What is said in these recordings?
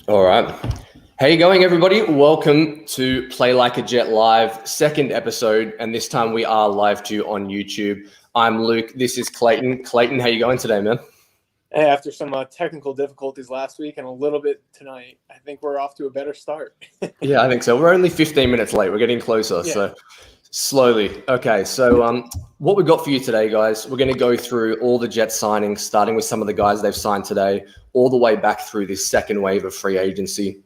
All right. How you going, everybody? Welcome to Play Like a Jet Live, second episode, and this time we are live to you on YouTube. I'm Luke. This is Clayton. Clayton, how you going today, man? Hey, after some technical difficulties last week and a little bit tonight, I think we're off to a better start. Yeah, I think so. We're only 15 minutes late. We're getting closer, so slowly. Okay, so what we got for you today, guys, we're going to go through all the Jets signings, starting with some of the guys they've signed today, all the way back through this second wave of free agency.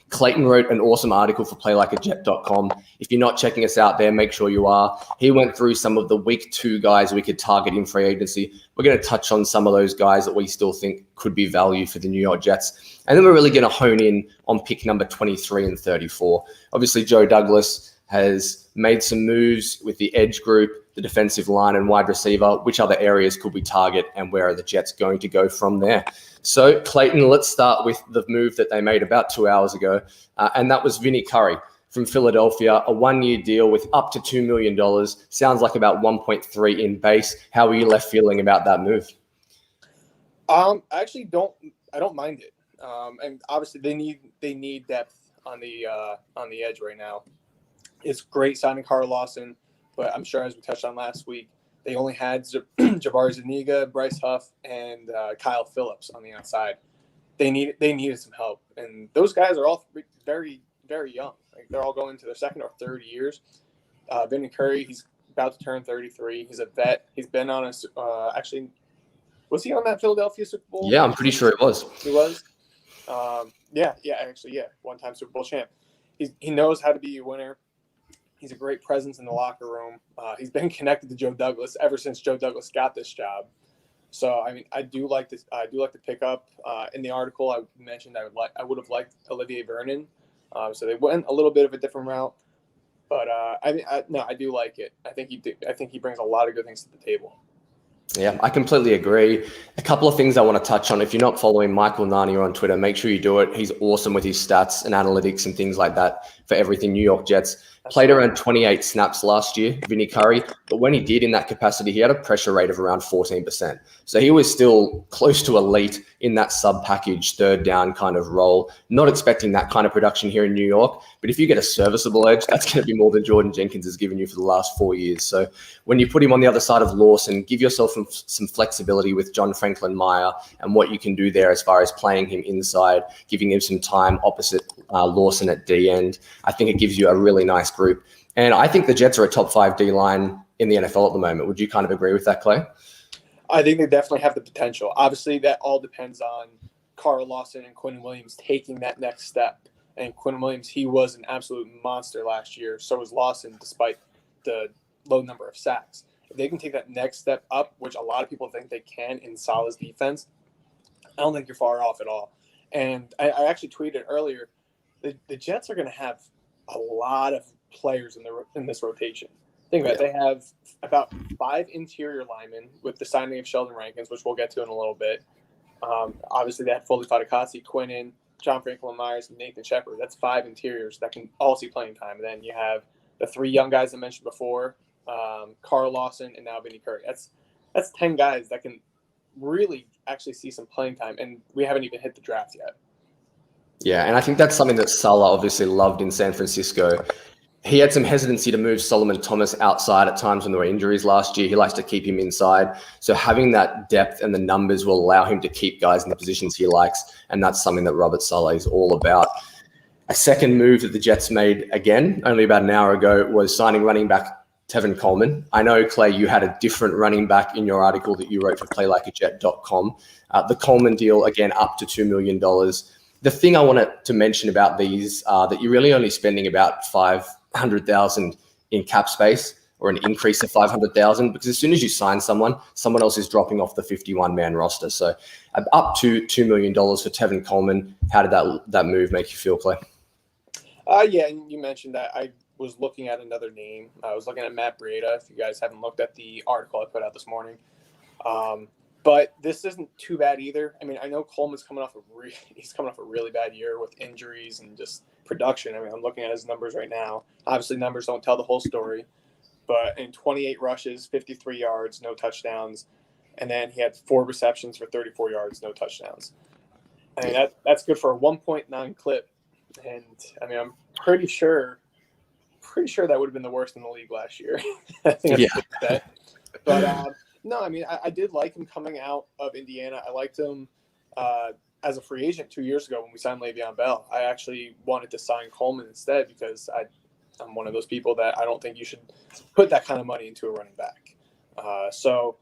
Clayton wrote an awesome article for PlayLikeAJet.com. If you're not checking us out there, make sure you are. He went through some of the week 2 guys we could target in free agency. We're going to touch on some of those guys that we still think could be value for the New York Jets. And then we're really going to hone in on pick number 23 and 34. Obviously, Joe Douglas has made some moves with the edge group, the defensive line, and wide receiver. Which other areas could we target, and where are the Jets going to go from there? So, Clayton, let's start with the move that they made about 2 hours ago, and that was Vinnie Curry from Philadelphia, a 1-year deal with up to $2 million. Sounds like about 1.3 in base. How are you left feeling about that move? I actually don't mind it. And obviously they need depth on the edge right now. It's great signing Carl Lawson, but I'm sure, as we touched on last week, they only had Jabari Zuniga, Bryce Huff, and Kyle Phillips on the outside. They needed some help, and those guys are all very, very young. Like, they're all going to their second or third years. Vinnie Curry, he's about to turn 33. He's a vet. He's been on actually, was he on that Philadelphia Super Bowl? Yeah, I'm pretty sure it was. He was. Yeah, one-time Super Bowl champ. He knows how to be a winner. He's a great presence in the locker room. He's been connected to Joe Douglas ever since Joe Douglas got this job. So, I mean, I do like this. I do like the pickup. In the article, I mentioned I would have liked Olivier Vernon. So they went a little bit of a different route, but I do like it. I think he brings a lot of good things to the table. Yeah, I completely agree. A couple of things I want to touch on. If you're not following Michael Nania on Twitter, make sure you do it. He's awesome with his stats and analytics and things like that for everything New York Jets. Played around 28 snaps last year, Vinnie Curry, but when he did in that capacity, he had a pressure rate of around 14%. So he was still close to elite in that sub-package, third down kind of role. Not expecting that kind of production here in New York, but if you get a serviceable edge, that's going to be more than Jordan Jenkins has given you for the last 4 years. So when you put him on the other side of Lawson, give yourself some flexibility with John Franklin Meyer and what you can do there as far as playing him inside, giving him some time opposite Lawson at D end. I think it gives you a really nice group. And I think the Jets are a top 5 D-line in the NFL at the moment. Would you kind of agree with that, Clay? I think they definitely have the potential. Obviously, that all depends on Carl Lawson and Quinn Williams taking that next step. And Quinn Williams, he was an absolute monster last year. So was Lawson, despite the low number of sacks. If they can take that next step up, which a lot of people think they can in Salah's defense, I don't think you're far off at all. And I actually tweeted earlier, the Jets are going to have a lot of players in this rotation. Think about it. They have about 5 interior linemen with the signing of Sheldon Rankins, which we'll get to in a little bit. Obviously, they had Foley Fatukasi, Quinnen, John Franklin Myers, and Nathan Shepard. That's 5 interiors that can all see playing time. And then you have the 3 young guys I mentioned before, Carl Lawson, and now Vinnie Curry. That's 10 guys that can really actually see some playing time, and we haven't even hit the draft yet. Yeah, and I think that's something that Salah obviously loved in San Francisco. He had some hesitancy to move Solomon Thomas outside at times when there were injuries last year. He likes to keep him inside. So having that depth and the numbers will allow him to keep guys in the positions he likes, and that's something that Robert Saleh is all about. A second move that the Jets made, again, only about an hour ago, was signing running back Tevin Coleman. I know, Clay, you had a different running back in your article that you wrote for PlayLikeAJet.com. The Coleman deal, again, up to $2 million. The thing I wanted to mention about these are that you're really only spending about $500,000 in cap space, or an increase of $500,000, because as soon as you sign someone else is dropping off the 51-man roster. So up to $2 million for Tevin Coleman. How did that move make you feel, Clay? Yeah, and you mentioned that. I was looking at another name. I was looking at Matt Breida, if you guys haven't looked at the article I put out this morning. But this isn't too bad either. I mean, I know Coleman's coming off a really bad year with injuries and just production. I mean, I'm looking at his numbers right now. Obviously, numbers don't tell the whole story. But in 28 rushes, 53 yards, no touchdowns. and then he had 4 receptions for 34 yards, no touchdowns. I mean, that's good for a 1.9 clip, and I mean, I'm pretty sure that would have been the worst in the league last year. I think that's a good bet. But no, I mean, I did like him coming out of Indiana. I liked him as a free agent 2 years ago when we signed Le'Veon Bell. I actually wanted to sign Coleman instead because I'm one of those people that I don't think you should put that kind of money into a running back. So,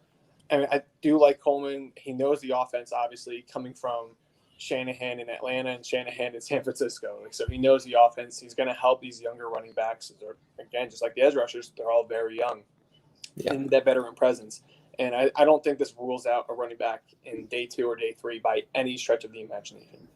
I mean, I do like Coleman. He knows the offense, obviously, coming from Shanahan in Atlanta and Shanahan in San Francisco. So he knows the offense. He's going to help these younger running backs. They're, again, just like the edge rushers, they're all very young. Yeah. And that veteran presence. And I don't think this rules out a running back in day 2 or day 3 by any stretch of the imagination.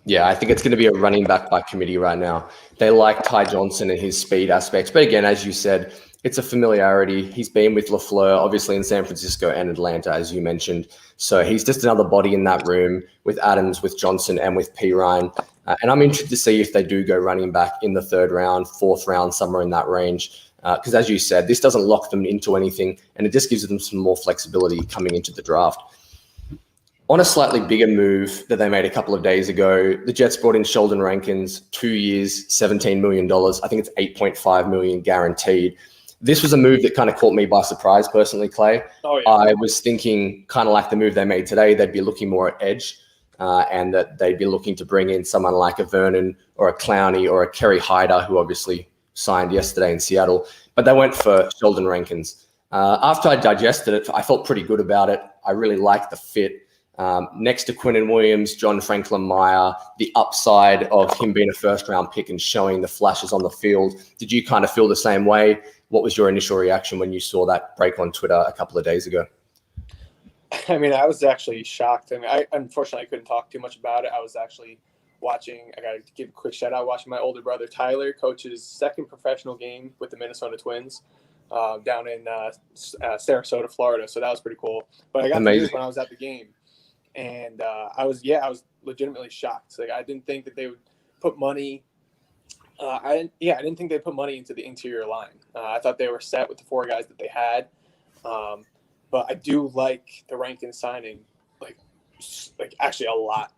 Yeah, I think it's going to be a running back by committee right now. They like Ty Johnson and his speed aspects. But again, as you said, it's a familiarity. He's been with LaFleur, obviously in San Francisco and Atlanta, as you mentioned. So he's just another body in that room with Adams, with Johnson, and with P. Ryan. And I'm interested to see if they do go running back in the 3rd round, 4th round, somewhere in that range. Because as you said, this doesn't lock them into anything, and it just gives them some more flexibility coming into the draft. On a slightly bigger move that they made a couple of days ago, the Jets brought in Sheldon Rankins, 2 years, $17 million. I think it's $8.5 million guaranteed. This was a move that kind of caught me by surprise, personally, Clay. Oh, yeah. I was thinking kind of like the move they made today, they'd be looking more at edge and that they'd be looking to bring in someone like a Vernon or a Clowney or a Kerry Hyder, who obviously signed yesterday in Seattle. But they went for Sheldon Rankins. After I digested it, I felt pretty good about it. I really liked the fit. Next to Quinnen Williams, John Franklin Meyer, the upside of him being a 1st-round pick and showing the flashes on the field. Did you kind of feel the same way? What was your initial reaction when you saw that break on Twitter a couple of days ago? I mean, I was actually shocked. I mean, I unfortunately couldn't talk too much about it. I was actually watching, I got to give a quick shout out, watching my older brother Tyler coach his 2nd professional game with the Minnesota Twins down in Sarasota, Florida. So that was pretty cool. But I got the news when I was at the game. And I was legitimately shocked. Like, I didn't think that they would put money. I didn't think they'd put money into the interior line. I thought they were set with the 4 guys that they had. But I do like the Rankins signing, like actually a lot,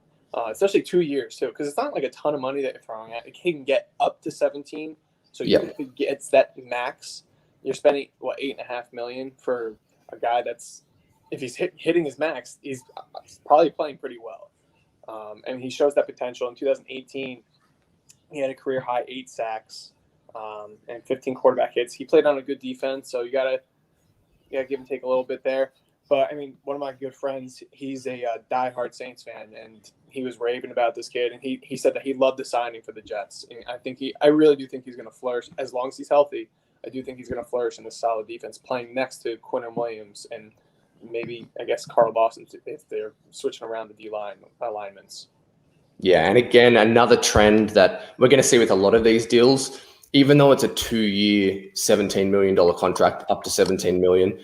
especially 2 years too, because it's not like a ton of money that you're throwing at. It can get up to 17. So if it gets that max, you're spending $8.5 million for a guy that's, if he's hitting his max, he's probably playing pretty well. And he shows that potential. In 2018, he had a career-high 8 sacks and 15 quarterback hits. He played on a good defense, so you gotta give and take a little bit there. But, I mean, one of my good friends, he's a diehard Saints fan, and he was raving about this kid. And he said that he loved the signing for the Jets. And I really do think he's going to flourish as long as he's healthy. I do think he's going to flourish in this solid defense, playing next to Quinnen Williams and maybe, I guess, Carl Lawson if they're switching around the D-line alignments. Yeah, and again, another trend that we're going to see with a lot of these deals, even though it's a 2-year, $17 million contract, up to $17 million,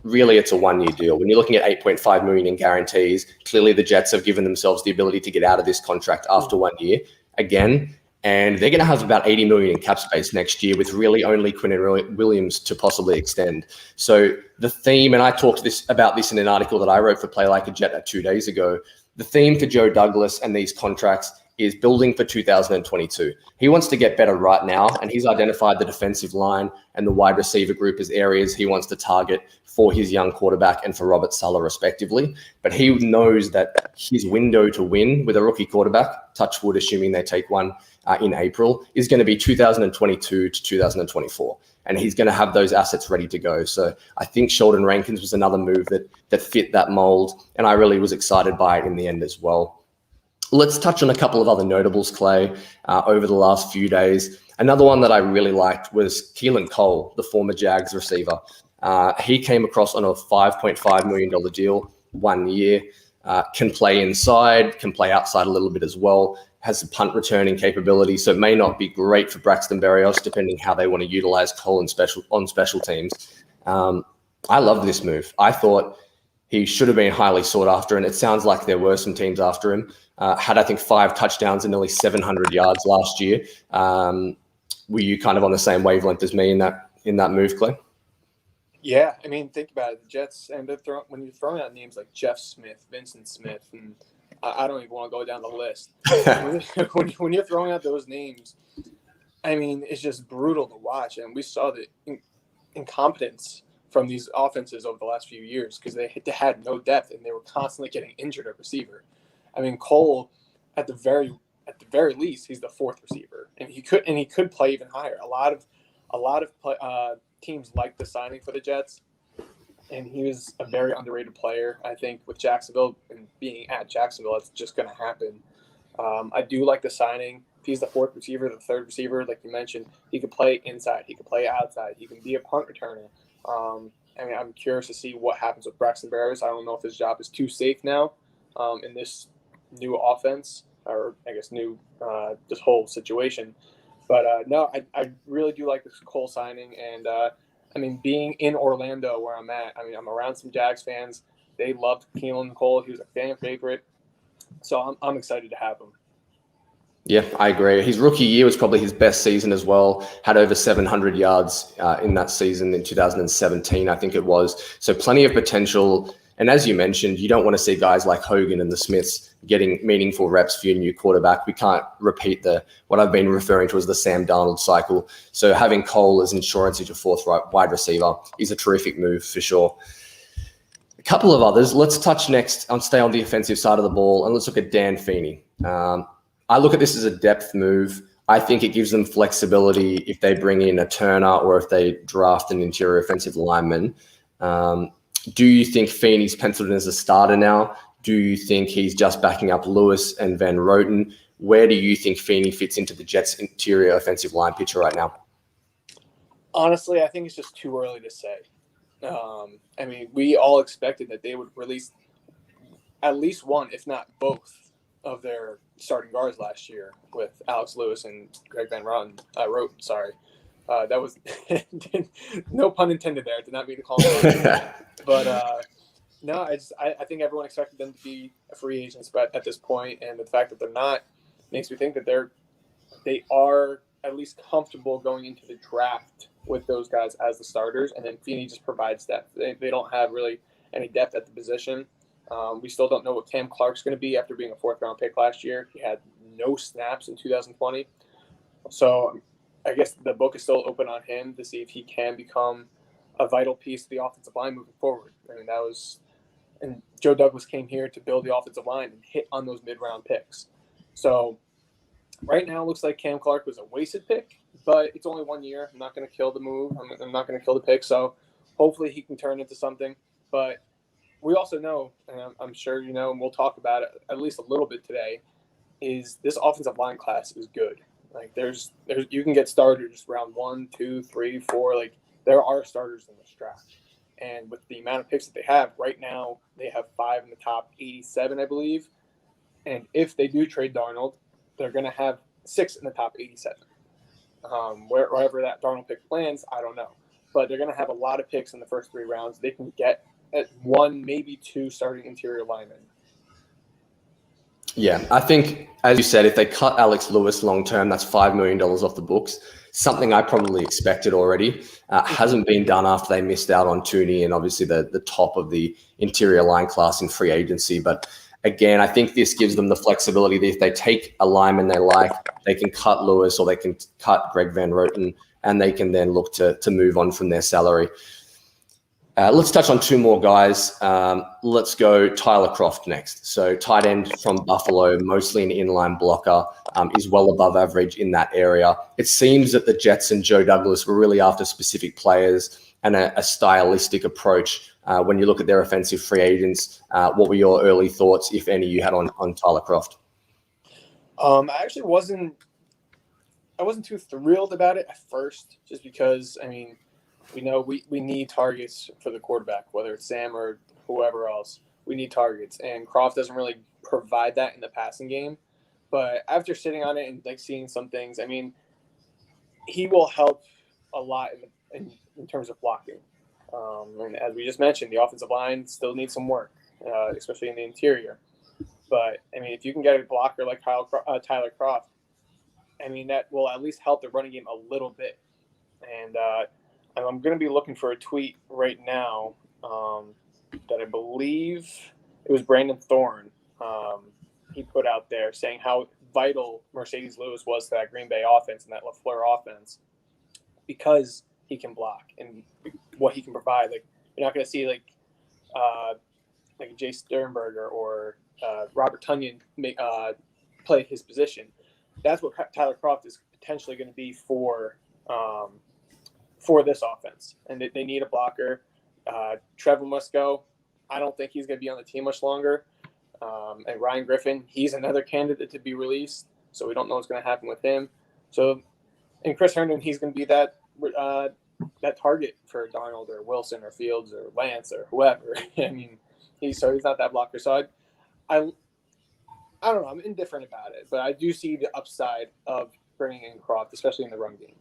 really it's a 1-year deal. When you're looking at $8.5 million in guarantees, clearly the Jets have given themselves the ability to get out of this contract after 1 year again. And they're going to have about $80 million in cap space next year with really only Quinnen Williams to possibly extend. So the theme, and I talked about this in an article that I wrote for Play Like a Jet 2 days ago, the theme for Joe Douglas and these contracts is building for 2022. He wants to get better right now, and he's identified the defensive line and the wide receiver group as areas he wants to target for his young quarterback and for Robert Saleh, respectively. But he knows that his window to win with a rookie quarterback, touch wood, assuming they take one in April, is going to be 2022 to 2024. And he's going to have those assets ready to go. So I think Sheldon Rankins was another move that fit that mold, and I really was excited by it in the end as well. Let's touch on a couple of other notables, Clay, over the last few days. Another one that I really liked was Keelan Cole, the former Jags receiver. He came across on a $5.5 million deal, 1 year, can play inside, can play outside a little bit as well, has a punt returning capability, so it may not be great for Braxton Berrios, depending how they want to utilize Cole on special teams. I love this move. I thought he should have been highly sought after, and it sounds like there were some teams after him. Had, I think, 5 touchdowns and nearly 700 yards last year. Were you kind of on the same wavelength as me in that move, Clay? Yeah, I mean, think about it. The Jets, and when you're throwing out names like Jeff Smith, Vincent Smith, and I don't even want to go down the list. When you're throwing out those names, I mean, it's just brutal to watch. And we saw the incompetence from these offenses over the last few years because they had no depth and they were constantly getting injured at receiver. I mean, Cole, at the very least, he's the fourth receiver, and he could play even higher. A lot of teams like the signing for the Jets, and he was a very underrated player. I think with Jacksonville and being at Jacksonville, it's just going to happen. I do like the signing. If he's the fourth receiver, the third receiver, like you mentioned, he could play inside, he could play outside, he can be a punt returner. I mean, I'm curious to see what happens with Braxton Berrios. I don't know if his job is too safe now in this new offense, or I guess this whole situation. But no, I really do like this Cole signing. And I mean, being in Orlando where I'm at, I mean, I'm around some Jags fans. They loved Keelan Cole. He was a fan favorite. So I'm excited to have him. Yeah, I agree. His rookie year was probably his best season as well. Had over 700 yards in that season in 2017, I think it was. So plenty of potential. And as you mentioned, you don't want to see guys like Hogan and the Smiths getting meaningful reps for your new quarterback. We can't repeat what I've been referring to as the Sam Darnold cycle. So having Cole as insurance as your fourth wide receiver is a terrific move for sure. A couple of others. Let's touch next. I'll stay on the offensive side of the ball, and let's look at Dan Feeney. I look at this as a depth move. I think it gives them flexibility if they bring in a Turner or if they draft an interior offensive lineman. Do you think Feeney's penciled in as a starter now? Do you think he's just backing up Lewis and Van Roten? Where do you think Feeney fits into the Jets' interior offensive line picture right now? Honestly, I think it's just too early to say. I mean, we all expected that they would release at least one, if not both, of their starting guards last year with Alex Lewis and Greg Van Roten. That was no pun intended there. I did not mean to call him. But no, I think everyone expected them to be a free agents, but at this point, and the fact that they're not makes me think that they are at least comfortable going into the draft with those guys as the starters, and then Feeney just provides depth. They don't have really any depth at the position. We still don't know what Cam Clark's going to be after being a fourth-round pick last year. He had no snaps in 2020. So I guess the book is still open on him to see if he can become a vital piece of the offensive line moving forward. I mean, and Joe Douglas came here to build the offensive line and hit on those mid-round picks. So right now it looks like Cam Clark was a wasted pick, but it's only 1 year. I'm not going to kill the move. I'm not going to kill the pick. So hopefully he can turn into something. But we also know, and I'm sure you know, and we'll talk about it at least a little bit today, is this offensive line class is good. Like there's you can get starters round 1, 2, 3, 4. Like there are starters in this draft. And with the amount of picks that they have right now, they have 5 in the top 87, I believe. And if they do trade Darnold, they're going to have 6 in the top 87. Wherever that Darnold pick lands, I don't know. But they're going to have a lot of picks in the first 3 rounds. They can get at 1, maybe 2 starting interior linemen. Yeah, I think, as you said, if they cut Alex Lewis long-term, that's $5 million off the books. Something I probably expected already. Hasn't been done after they missed out on Tooney and obviously the top of the interior line class in free agency. But again, I think this gives them the flexibility that if they take a lineman they like, they can cut Lewis or they can cut Greg Van Roten, and they can then look to move on from their salary. Let's touch on 2 more guys. Let's go Tyler Croft next. So tight end from Buffalo, mostly an inline blocker, is well above average in that area. It seems that the Jets and Joe Douglas were really after specific players and a stylistic approach. When you look at their offensive free agents, what were your early thoughts, if any, you had on Tyler Croft? I actually wasn't too thrilled about it at first, just because, I mean, we know we need targets for the quarterback, whether it's Sam or whoever else. We need targets, and Croft doesn't really provide that in the passing game. But after sitting on it and like seeing some things, I mean, he will help a lot in terms of blocking. And as we just mentioned, the offensive line still needs some work, especially in the interior. But I mean, if you can get a blocker like Tyler Croft, I mean, that will at least help the running game a little bit. And I'm going to be looking for a tweet right now that I believe it was Brandon Thorne. He put out there saying how vital Mercedes Lewis was to that Green Bay offense and that LaFleur offense because he can block and what he can provide. Like, you're not going to see like Jay Sternberger or Robert Tonyan play his position. That's what Tyler Croft is potentially going to be for this offense, and they need a blocker. Trevor must go. I don't think he's going to be on the team much longer. And Ryan Griffin, he's another candidate to be released, so we don't know what's going to happen with him. So, and Chris Herndon, he's going to be that target for Darnold or Wilson or Fields or Lance or whoever. I mean, he's not that blocker. So I don't know. I'm indifferent about it, but I do see the upside of bringing in Croft, especially in the run game.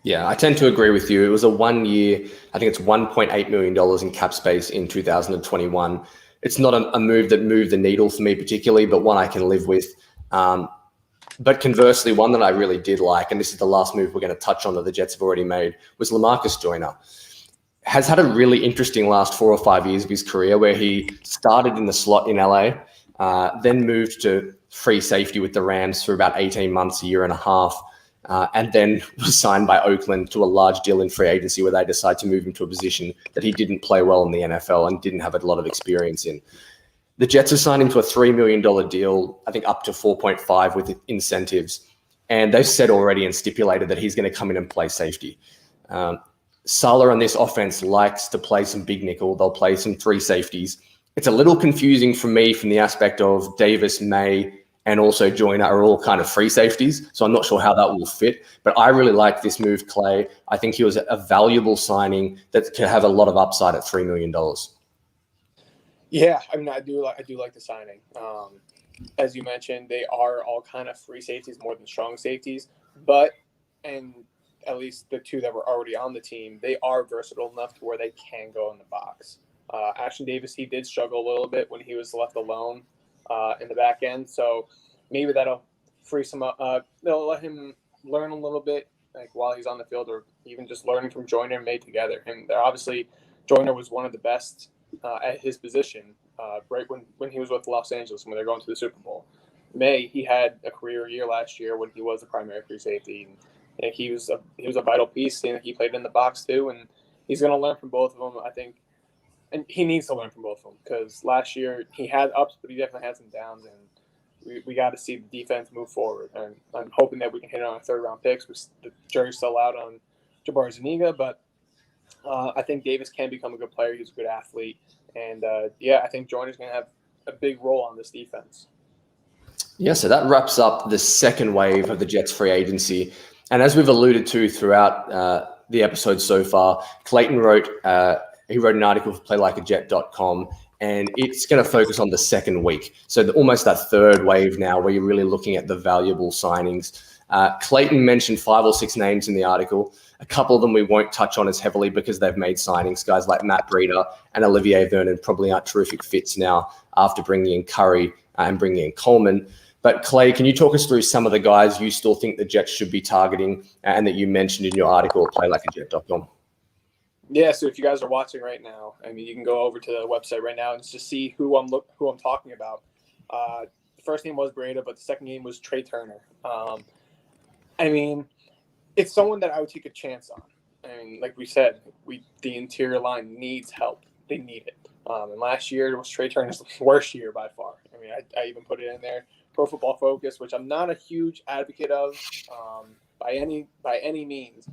Yeah, I tend to agree with you. It was a 1 year, I think it's $1.8 million in cap space in 2021. It's not a move that moved the needle for me particularly, but one I can live with. But conversely, one that I really did like, and this is the last move we're going to touch on that the Jets have already made, was Lamarcus Joyner. Has had a really interesting last 4 or 5 years of his career where he started in the slot in LA, then moved to free safety with the Rams for about 18 months, a year and a half, and then was signed by Oakland to a large deal in free agency where they decided to move him to a position that he didn't play well in the NFL and didn't have a lot of experience in. The Jets have signed him to a $3 million deal, I think up to 4.5 with incentives. And they've said already and stipulated that he's going to come in and play safety. Saleh on this offense likes to play some big nickel. They'll play some three safeties. It's a little confusing for me from the aspect of Davis, May, and also Joyner are all kind of free safeties. So I'm not sure how that will fit. But I really like this move, Clay. I think he was a valuable signing that could have a lot of upside at $3 million. Yeah, I mean, I do like the signing. As you mentioned, they are all kind of free safeties more than strong safeties. But, and at least the two that were already on the team, they are versatile enough to where they can go in the box. Ashton Davis, he did struggle a little bit when he was left alone in the back end. So maybe that'll free some up. They'll let him learn a little bit like while he's on the field, or even just learning from Joyner and May together. And they're obviously, Joyner was one of the best at his position right when he was with Los Angeles when they're going to the Super Bowl. May, he had a career year last year when he was a primary free safety. And he was a vital piece, and he played in the box too. And he's going to learn from both of them, I think. And he needs to learn from both of them because last year he had ups, but he definitely had some downs. And we got to see the defense move forward. And I'm hoping that we can hit it on a third-round picks. The jury's still out on Jabbar Zuniga, but I think Davis can become a good player. He's a good athlete. And, I think Joyner's going to have a big role on this defense. Yeah, so that wraps up the second wave of the Jets free agency. And as we've alluded to throughout the episode so far, Clayton wrote an article for PlayLikeAJet.com, and it's going to focus on the second week. So almost that third wave now where you're really looking at the valuable signings. Clayton mentioned 5 or 6 names in the article. A couple of them we won't touch on as heavily because they've made signings. Guys like Matt Breida and Olivier Vernon probably aren't terrific fits now after bringing in Curry and bringing in Coleman. But Clay, can you talk us through some of the guys you still think the Jets should be targeting and that you mentioned in your article at PlayLikeAJet.com? Yeah, so if you guys are watching right now, I mean, you can go over to the website right now and just see who I'm talking about. The first name was Breida, but the second name was Trey Turner. I mean, it's someone that I would take a chance on. I mean, like we said, the interior line needs help. They need it. And last year was Trey Turner's worst year by far. I mean, I even put it in there. Pro Football Focus, which I'm not a huge advocate of by any means,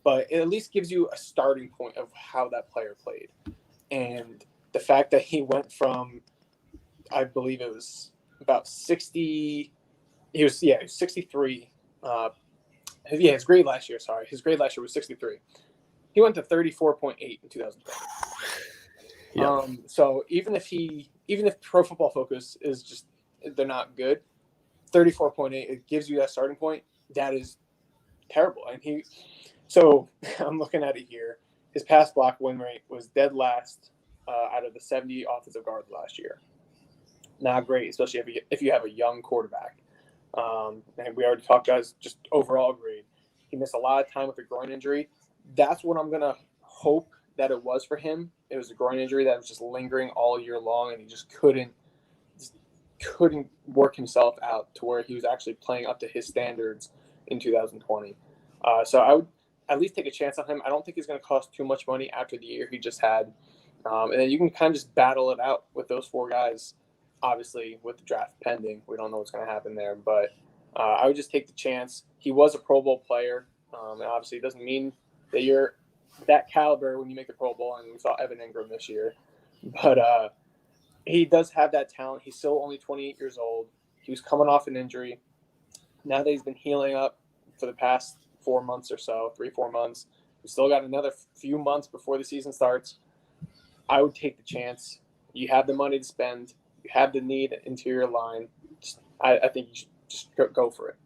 but it at least gives you a starting point of how that player played. And the fact that he went from, I believe it was about 60, he was 63. His grade last year, His grade last year was 63. He went to 34.8 in 2012. Yeah. So even if Pro Football Focus is just, they're not good, 34.8, it gives you that starting point. That is terrible. And so I'm looking at it here. His pass block win rate was dead last out of the 70 offensive guards last year. Not great, especially if you have a young quarterback. And we already talked, guys, just overall grade. He missed a lot of time with a groin injury. That's what I'm going to hope that it was for him. It was a groin injury that was just lingering all year long, and he just couldn't work himself out to where he was actually playing up to his standards in 2020. So I would at least take a chance on him. I don't think he's going to cost too much money after the year he just had. And then you can kind of just battle it out with those 4 guys. Obviously, with the draft pending, we don't know what's going to happen there. But I would just take the chance. He was a Pro Bowl player. And obviously, it doesn't mean that you're that caliber when you make the Pro Bowl. And we saw Evan Ingram this year. But he does have that talent. He's still only 28 years old. He was coming off an injury. Now that he's been healing up for the past 4 months or so, 3-4 months, we still got another few months before the season starts. I would take the chance. You have the money to spend. You have the need interior line. I think you should just go for it.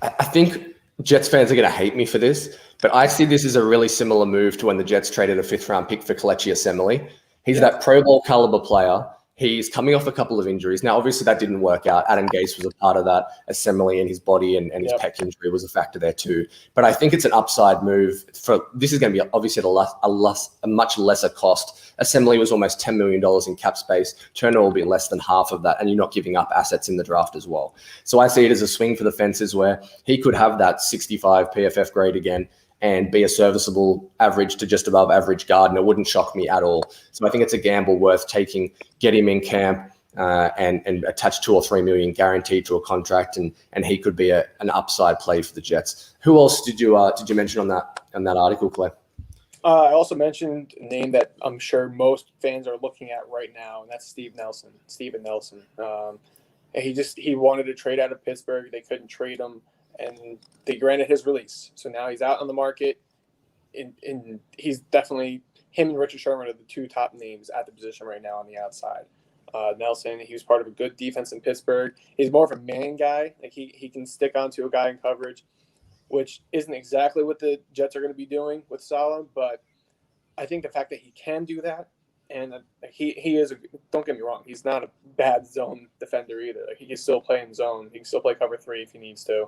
I think Jets fans are going to hate me for this, but I see this as a really similar move to when the Jets traded a 5th-round pick for Kelechi Osemele. He's that Pro Bowl caliber player. He's coming off a couple of injuries. Now, obviously, that didn't work out. Adam Gase was a part of that. Assembly and his body and his pec injury was a factor there too. But I think it's an upside move. This is going to be obviously at a much lesser cost. Assembly was almost $10 million in cap space. Turner will be less than half of that, and you're not giving up assets in the draft as well. So I see it as a swing for the fences where he could have that 65 PFF grade again and be a serviceable average to just above average guard, and it wouldn't shock me at all. So I think it's a gamble worth taking, get him in camp and attach $2 or $3 million guaranteed to a contract, and he could be an upside play for the Jets. Who else did you mention on that article, Clay? I also mentioned a name that I'm sure most fans are looking at right now, and that's Steven Nelson. He wanted to trade out of Pittsburgh. They couldn't trade him, and they granted his release. So now he's out on the market, and he's definitely – him and Richard Sherman are the 2 top names at the position right now on the outside. Nelson, he was part of a good defense in Pittsburgh. He's more of a man guy. Like he can stick onto a guy in coverage, which isn't exactly what the Jets are going to be doing with Saleh, but I think the fact that he can do that, and he is don't get me wrong, he's not a bad zone defender either. Like, he can still play in zone. He can still play cover 3 if he needs to.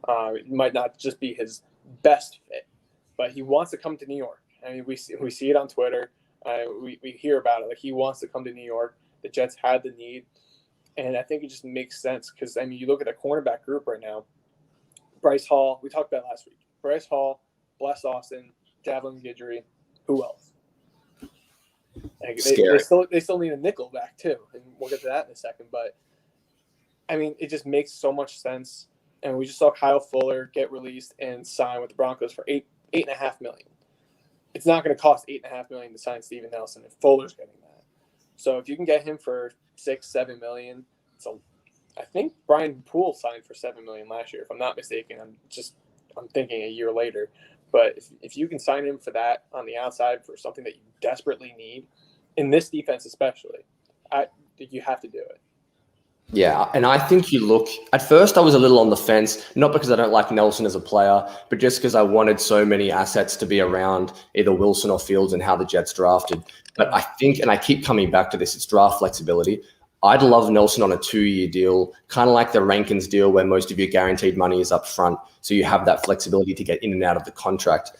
It might not just be his best fit, but he wants to come to New York. I mean, we see it on Twitter. We hear about it. Like, he wants to come to New York. The Jets had the need, and I think it just makes sense because, I mean, you look at the cornerback group right now. Bryce Hall, we talked about last week. Bryce Hall, Bless Austin, Javelin Guidry. Who else? Like, they still need a nickel back too, and we'll get to that in a second. But I mean, it just makes so much sense. And we just saw Kyle Fuller get released and sign with the Broncos for $8.5 million. It's not going to cost $8.5 million to sign Steven Nelson if Fuller's getting that. So if you can get him for $6-7 million, so I think Brian Poole signed for $7 million last year, if I'm not mistaken. I'm thinking a year later. But if you can sign him for that on the outside for something that you desperately need, in this defense especially, you have to do it. Yeah, and I think at first I was a little on the fence, not because I don't like Nelson as a player, but just because I wanted so many assets to be around either Wilson or Fields and how the Jets drafted. But I think, and I keep coming back to this, it's draft flexibility. I'd love Nelson on a 2-year deal, kind of like the Rankins deal where most of your guaranteed money is up front. So you have that flexibility to get in and out of the contract.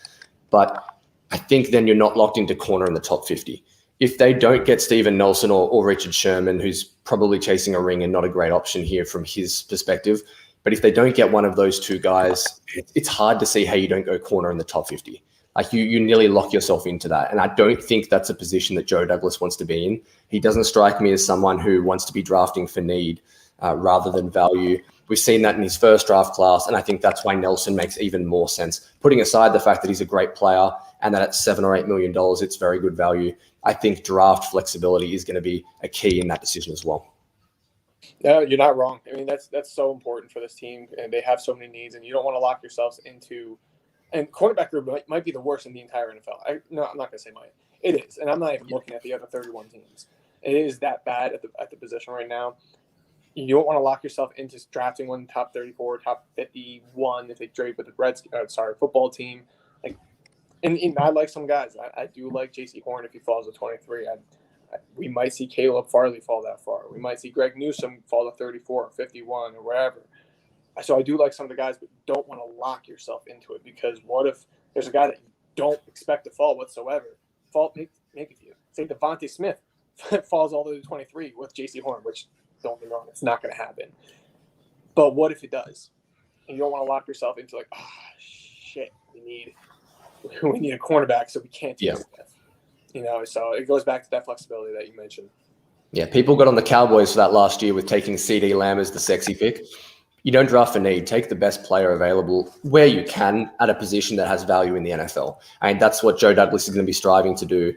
But I think then you're not locked into corner in the top 50. If they don't get Steven Nelson or Richard Sherman, who's probably chasing a ring and not a great option here from his perspective, but if they don't get one of those 2 guys, it's hard to see how you don't go corner in the top 50. Like you nearly lock yourself into that. And I don't think that's a position that Joe Douglas wants to be in. He doesn't strike me as someone who wants to be drafting for need rather than value. We've seen that in his first draft class, and I think that's why Nelson makes even more sense. Putting aside the fact that he's a great player and that at $7 or $8 million, it's very good value. I think draft flexibility is going to be a key in that decision as well. No, you're not wrong. I mean, that's so important for this team, and they have so many needs, and you don't want to lock yourselves into. And cornerback group might be the worst in the entire NFL. I'm not going to say might. It is, and I'm not even looking at the other 31 teams. It is that bad at the position right now. You don't want to lock yourself into drafting one top 34, top 51 if they trade with the football team. And I like some guys. I do like J.C. Horn if he falls to 23. We might see Caleb Farley fall that far. We might see Greg Newsome fall to 34 or 51 or wherever. So I do like some of the guys, but don't want to lock yourself into it because what if there's a guy that you don't expect to fall whatsoever. Make a few. Say Devontae Smith falls all the way to 23 with J.C. Horn, which, don't get me wrong, it's not going to happen. But what if it does? And you don't want to lock yourself into like, shit, we need a cornerback, so we can't take Smith. You know, so it goes back to that flexibility that you mentioned. Yeah, people got on the Cowboys for that last year with taking CeeDee Lamb as the sexy pick. You don't draft for need. Take the best player available where you can at a position that has value in the NFL. And that's what Joe Douglas is going to be striving to do.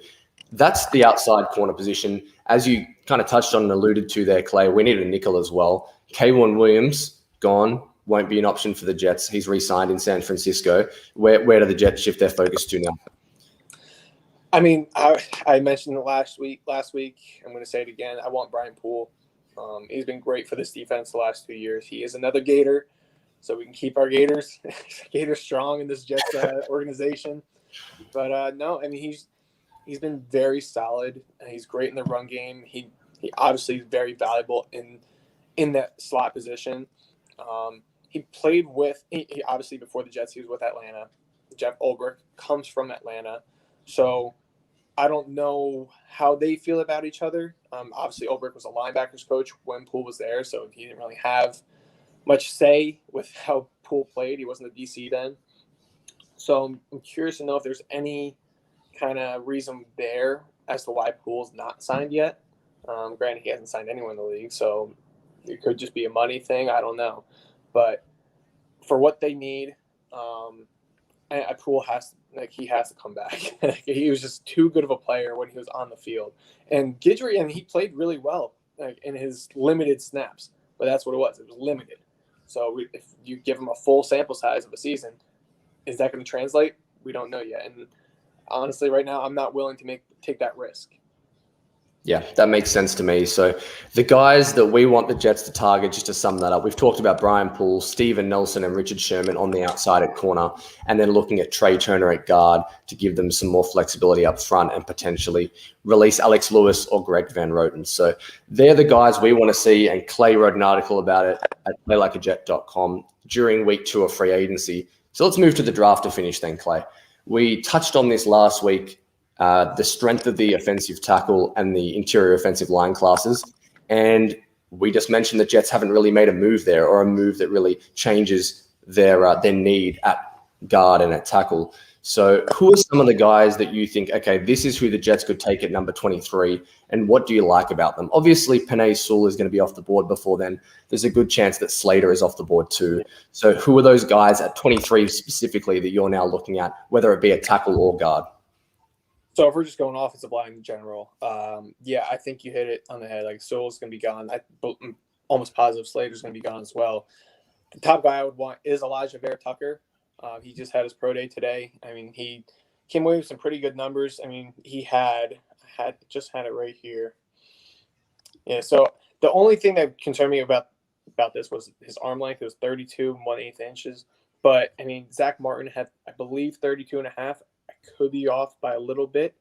That's the outside corner position. As you kind of touched on and alluded to there, Clay, we need a nickel as well. K'Wan Williams, gone, won't be an option for the Jets. He's re-signed in San Francisco. Where do the Jets shift their focus to now? I mean, I mentioned it last week. I'm going to say it again. I want Brian Poole. He's been great for this defense the last 2 years. He is another Gator, so we can keep our Gators strong in this Jets organization. But no, I mean, he's been very solid. He's great in the run game. He obviously is very valuable in that slot position. He played with he obviously before the Jets he was with Atlanta. Jeff Ulbrich comes from Atlanta, so I don't know how they feel about each other. Obviously, Ulbrich was a linebackers coach when Poole was there, so he didn't really have much say with how Poole played. He wasn't a DC then. So I'm curious to know if there's any kind of reason there as to why Poole's not signed yet. Granted, he hasn't signed anyone in the league, so it could just be a money thing. I don't know. But for what they need, Poole has to come back. He was just too good of a player when he was on the field. And Guidry, and he played really well in his limited snaps, but that's what it was. It was limited. So if you give him a full sample size of a season, is that going to translate? We don't know yet. And honestly, right now, I'm not willing to take that risk. Yeah, that makes sense to me. So the guys that we want the Jets to target, just to sum that up, we've talked about Brian Poole, Steven Nelson, and Richard Sherman on the outside at corner, and then looking at Trey Turner at guard to give them some more flexibility up front and potentially release Alex Lewis or Greg Van Roten. So they're the guys we want to see, and Clay wrote an article about it at playlikeajet.com during week 2 of free agency. So let's move to the draft to finish then, Clay. We touched on this last week. The strength of the offensive tackle and the interior offensive line classes. And we just mentioned the Jets haven't really made a move there, or a move that really changes their need at guard and at tackle. So who are some of the guys that you think, okay, this is who the Jets could take at number 23, and what do you like about them? Obviously, Penei Sewell is going to be off the board before then. There's a good chance that Slater is off the board too. So who are those guys at 23 specifically that you're now looking at, whether it be a tackle or guard? So if we're just going offensive line in general, I think you hit it on the head. Like Sewell's going to be gone. I'm almost positive Slater's going to be gone as well. The top guy I would want is Elijah Vera-Tucker. He just had his pro day today. I mean, he came away with some pretty good numbers. I mean, he had it right here. Yeah. So the only thing that concerned me about this was his arm length. It was 32 1/8 inches. But I mean, Zach Martin had, I believe, 32 and a half. I could be off by a little bit,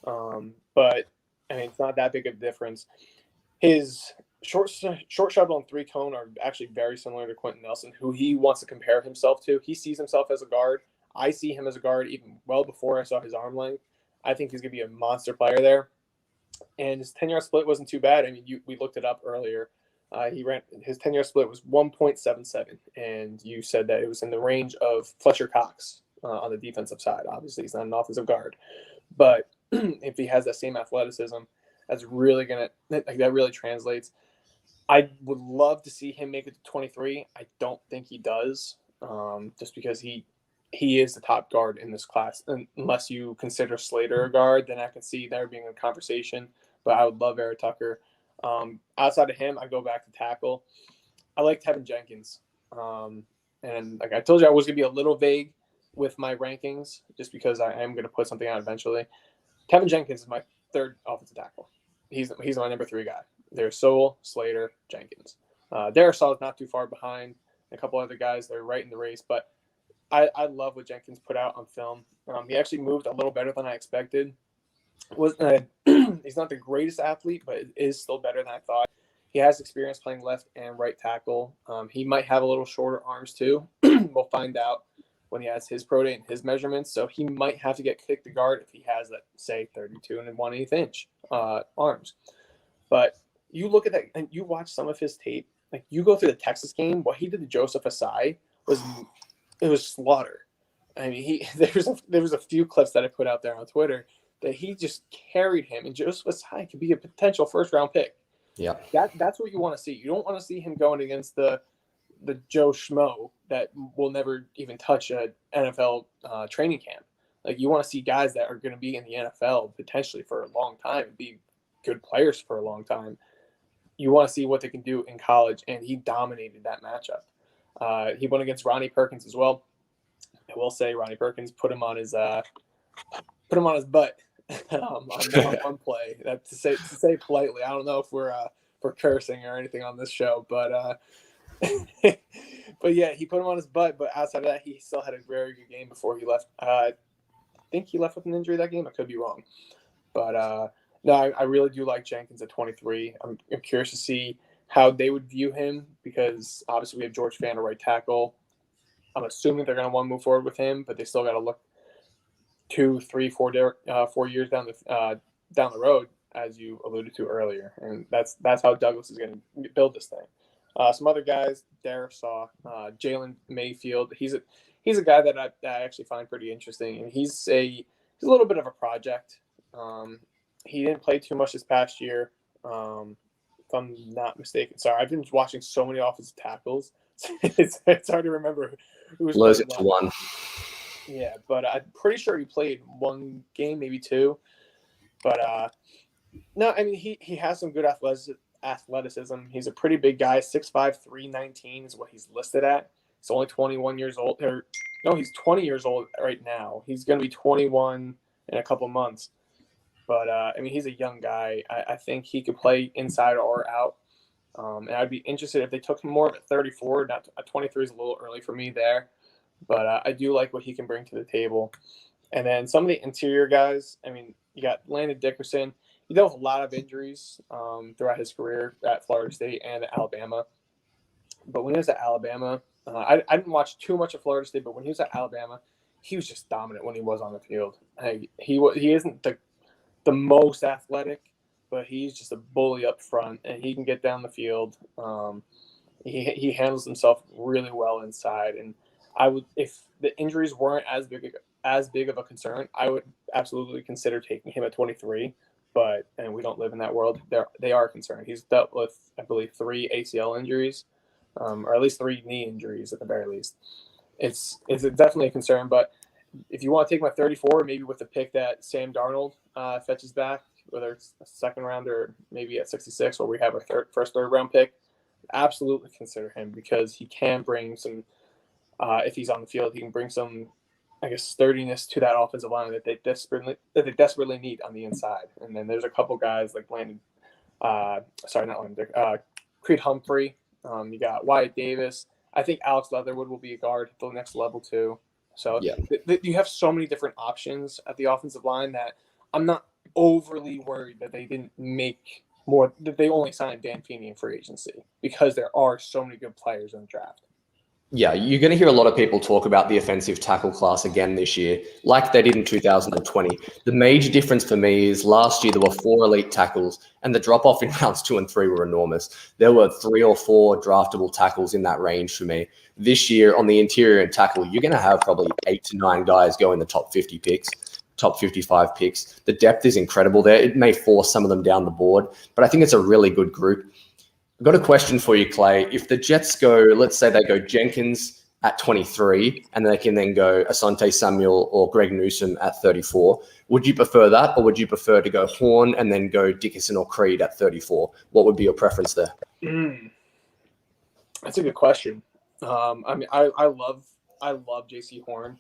but I mean, it's not that big of a difference. His short shuttle and 3-cone are actually very similar to Quentin Nelson, who he wants to compare himself to. He sees himself as a guard. I see him as a guard even well before I saw his arm length. I think he's going to be a monster player there. And his 10-yard split wasn't too bad. I mean, we looked it up earlier. His 10-yard split was 1.77, and you said that it was in the range of Fletcher Cox. On the defensive side. Obviously, he's not an offensive guard. But if he has that same athleticism, that really translates. I would love to see him make it to 23. I don't think he does, just because he is the top guard in this class. And unless you consider Slater a guard, then I can see there being a conversation. But I would love Vera-Tucker. Outside of him, I go back to tackle. I like Tevin Jenkins. And like I told you, I was going to be a little vague with my rankings, just because I am going to put something out eventually. Tevin Jenkins is my third offensive tackle. He's my number 3 guy. There's Sewell, Slater, Jenkins. Darrisaw is not too far behind. A couple other guys, they're right in the race. But I love what Jenkins put out on film. He actually moved a little better than I expected. He's not the greatest athlete, but it is still better than I thought. He has experience playing left and right tackle. He might have a little shorter arms too. We'll find out when he has his pro day and his measurements. So he might have to get kicked to guard if he has that, say, 32 and 1/8 inch arms. But you look at that and you watch some of his tape. Like you go through the Texas game, what he did to Joseph Asai was slaughter. I mean, there was a few clips that I put out there on Twitter that he just carried him, and Joseph Asai could be a potential first-round pick. Yeah, that's what you want to see. You don't want to see him going against the Joe Schmo that will never even touch an NFL training camp. Like you want to see guys that are going to be in the NFL potentially for a long time and be good players for a long time. You want to see what they can do in college, and he dominated that matchup. He went against Ronnie Perkins as well. I will say Ronnie Perkins put him on his butt on one play. That to say politely. I don't know if we're cursing or anything on this show, but but yeah, he put him on his butt. But outside of that, he still had a very good game before he left. I think he left with an injury that game. I could be wrong, but no, I really do like Jenkins at 23. I'm curious to see how they would view him because obviously we have George Fant, right tackle. I'm assuming they're going to want to move forward with him, but they still got to look 2, 3, 4 years down the road, as you alluded to earlier, and that's how Douglas is going to build this thing. Some other guys, Darisaw, Jalen Mayfield. He's a guy that I actually find pretty interesting, and he's a little bit of a project. He didn't play too much this past year, if I'm not mistaken. Sorry, I've been watching so many offensive tackles. It's hard to remember who's blows it to one. Yeah, but I'm pretty sure he played one game, maybe two. But no, I mean he has some good athleticism. He's a pretty big guy, 6'5", 319 is what he's listed at. He's only 21 years old. He's 20 years old right now. He's going to be 21 in a couple months. But, I mean, he's a young guy. I think he could play inside or out. And I'd be interested if they took him more at 34. Not at 23 is a little early for me there. But I do like what he can bring to the table. And then some of the interior guys, I mean, you got Landon Dickerson. He dealt with a lot of injuries throughout his career at Florida State and at Alabama. But when he was at Alabama, I didn't watch too much of Florida State, but when he was at Alabama, he was just dominant when he was on the field. He isn't the most athletic, but he's just a bully up front, and he can get down the field. He handles himself really well inside, and I would, if the injuries weren't as big of a concern, I would absolutely consider taking him at 23. And we don't live in that world. They are concerned. He's dealt with, I believe, 3 ACL injuries, or at least 3 knee injuries at the very least. It's definitely a concern. But if you want to take my 34, maybe with the pick that Sam Darnold fetches back, whether it's a second round or maybe at 66, where we have our first third round pick, absolutely consider him because he can bring some. If he's on the field, he can bring some, I guess, sturdiness to that offensive line that they desperately need on the inside. And then there's a couple guys like Creed Humphrey. You got Wyatt Davis. I think Alex Leatherwood will be a guard at the next level too. So yeah, you have so many different options at the offensive line that I'm not overly worried that they didn't make more, that they only signed Dan Feeney in free agency because there are so many good players in the draft. Yeah, you're going to hear a lot of people talk about the offensive tackle class again this year, like they did in 2020. The major difference for me is last year there were 4 elite tackles, and the drop-off in rounds 2 and 3 were enormous. There were 3 or 4 draftable tackles in that range for me. This year on the interior and tackle, you're going to have probably 8 to 9 guys go in the top 50 picks, top 55 picks. The depth is incredible there. It may force some of them down the board, but I think it's a really good group. I've got a question for you, Clay. If the Jets go, let's say they go Jenkins at 23, and they can then go Asante Samuel or Greg Newsome at 34, would you prefer that, or would you prefer to go Horn and then go Dickerson or Creed at 34? What would be your preference there? That's a good question. I mean, I love JC Horn.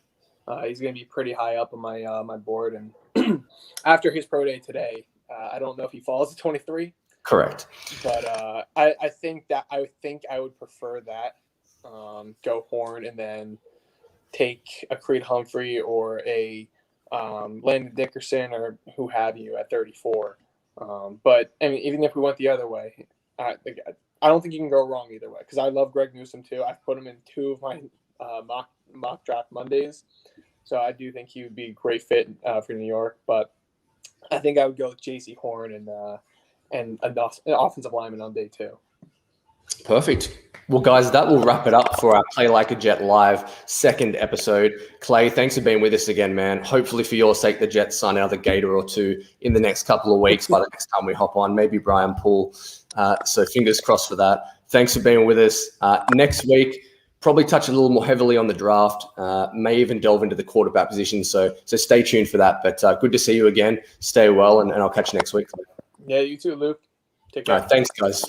He's going to be pretty high up on my board, and after his pro day today, I don't know if he falls to 23. Correct. But I think I would prefer that. Go Horn and then take a Creed Humphrey or a Landon Dickerson or who have you at 34. But I mean, even if we went the other way, I don't think you can go wrong either way because I love Greg Newsome too. I've put him in 2 of my mock draft Mondays. So I do think he would be a great fit for New York. But I think I would go with J.C. Horn and an offensive lineman on day 2. Perfect. Well, guys, that will wrap it up for our Play Like a Jet Live 2nd episode. Clay, thanks for being with us again, man. Hopefully for your sake, the Jets sign another Gator or 2 in the next couple of weeks by the next time we hop on, maybe Brian Poole. So fingers crossed for that. Thanks for being with us. Next week, probably touch a little more heavily on the draft, may even delve into the quarterback position. So stay tuned for that. But good to see you again. Stay well, and I'll catch you next week. Yeah, you too, Luke. Take care. All right, thanks, guys.